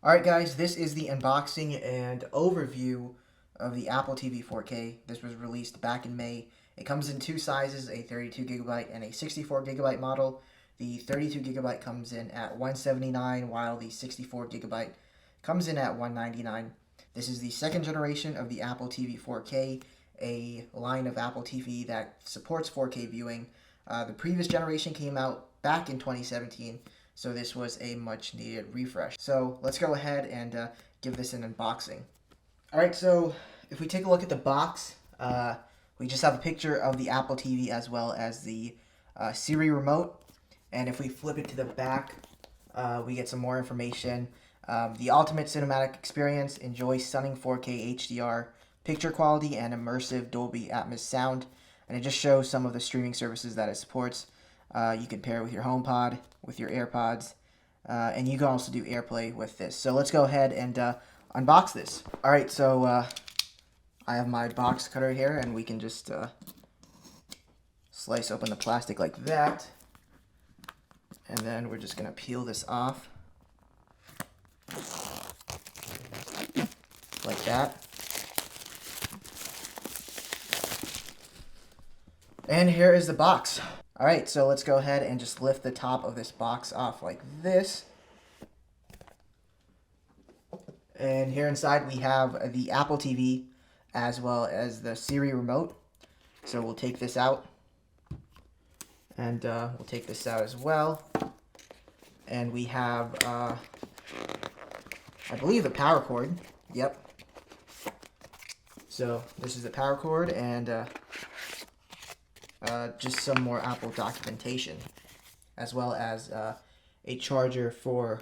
Alright guys, this is the unboxing and overview of the Apple TV 4K. This was released back in May. It comes in two sizes, a 32GB and a 64GB model. The 32GB comes in at $179 while the 64GB comes in at $199. This is the second generation of the Apple TV 4K, a line of Apple TV that supports 4K viewing. The previous generation came out back in 2017. So this was a much needed refresh. So let's go ahead and give this an unboxing. Alright, so if we take a look at the box, we just have a picture of the Apple TV as well as the Siri remote. And if we flip it to the back, we get some more information. The ultimate cinematic experience, enjoy stunning 4K HDR picture quality and immersive Dolby Atmos sound. And it just shows some of the streaming services that it supports. You can pair it with your HomePod, with your AirPods, and you can also do AirPlay with this. So let's go ahead and unbox this. Alright, so I have my box cutter here, and we can just slice open the plastic like that. And then we're just going to peel this off. Like that. And here is the box. Alright, so let's go ahead and just lift the top of this box off like this. And here inside we have the Apple TV as well as the Siri remote. So we'll take this out. And we'll take this out as well. And we have, I believe, the power cord. Yep. So this is the power cord and just some more Apple documentation, as well as a charger for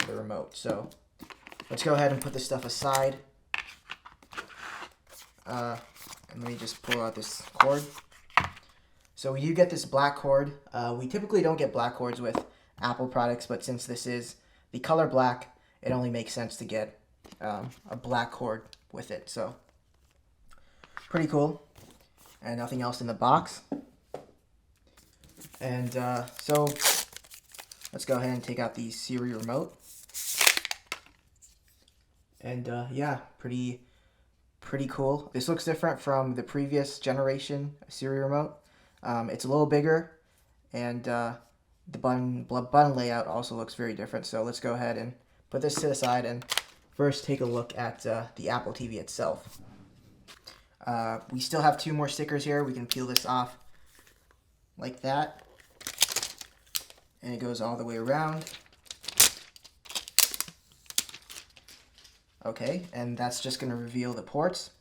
the remote. So let's go ahead and put this stuff aside. And let me just pull out this cord. So you get this black cord. We typically don't get black cords with Apple products, but since this is the color black, it only makes sense to get a black cord with it. So pretty cool. And nothing else in the box. And so let's go ahead and take out the Siri remote. And yeah, pretty cool. This looks different from the previous generation Siri remote. It's a little bigger, and the button layout also looks very different. So let's go ahead and put this to the side and first take a look at the Apple TV itself. We still have two more stickers here. We can peel this off like that. And it goes all the way around. Okay, and that's just going to reveal the ports.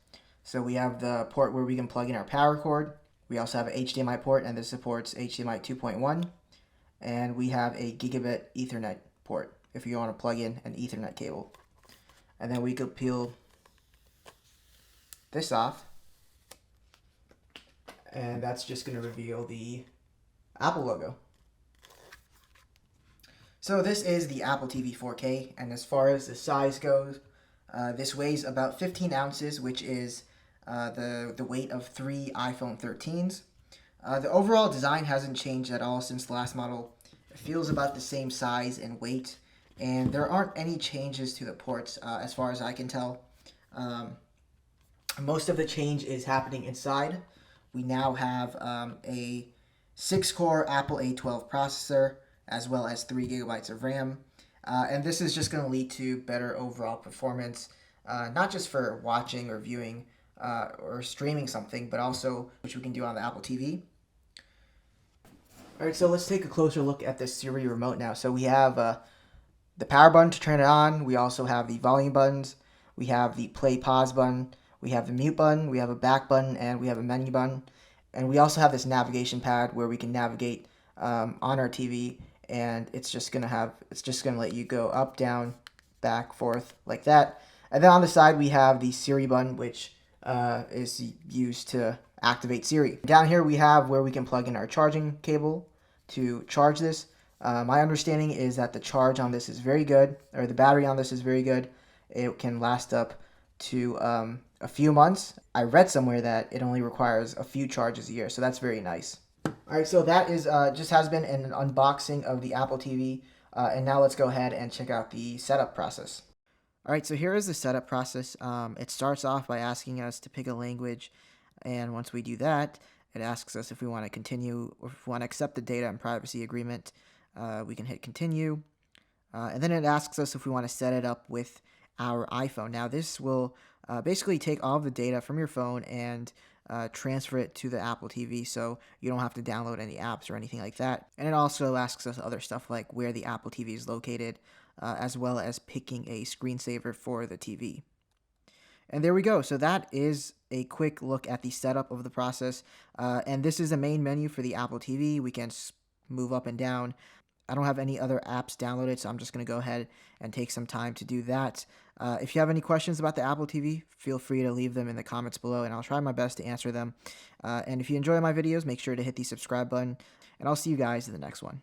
So we have the port where we can plug in our power cord. We also have an HDMI port, and this supports HDMI 2.1. And we have a gigabit Ethernet port if you want to plug in an Ethernet cable. And then we could peel this off. And that's just going to reveal the Apple logo. So this is the Apple TV 4K, and as far as the size goes, this weighs about 15 ounces, which is the weight of 3 iPhone 13s. The overall design hasn't changed at all since the last model. It feels about the same size and weight, and there aren't any changes to the ports as far as I can tell. Most of the change is happening inside. We now have a 6-core Apple A12 processor, as well as 3 gigabytes of RAM. And this is just going to lead to better overall performance, not just for watching or viewing or streaming something, but also which we can do on the Apple TV. Alright, so let's take a closer look at the Siri remote now. So we have the power button to turn it on. We also have the volume buttons. We have the play pause button. We have the mute button. We have a back button, and we have a menu button. And we also have this navigation pad where we can navigate on our TV. And it's just gonna let you go up, down, back, forth, like that. And then on the side we have the Siri button, which is used to activate Siri. Down here we have where we can plug in our charging cable to charge this. My understanding is that the charge on this is very good, or the battery on this is very good. It can last up to a few months. I read somewhere that it only requires a few charges a year, so that's very nice. Alright, so that is just has been an unboxing of the Apple TV, and now let's go ahead and check out the setup process. All right, so here is the setup process. It starts off by asking us to pick a language, and once we do that, it asks us if we want to continue or if we want to accept the data and privacy agreement. We can hit continue, and then it asks us if we want to set it up with our iPhone. Now, this will basically take all of the data from your phone and transfer it to the Apple TV, so you don't have to download any apps or anything like that. And it also asks us other stuff like where the Apple TV is located, as well as picking a screensaver for the TV. And there we go. So that is a quick look at the setup of the process. And this is the main menu for the Apple TV. We can move up and down. I don't have any other apps downloaded, so I'm just going to go ahead and take some time to do that. If you have any questions about the Apple TV, feel free to leave them in the comments below, and I'll try my best to answer them. And if you enjoy my videos, make sure to hit the subscribe button, and I'll see you guys in the next one.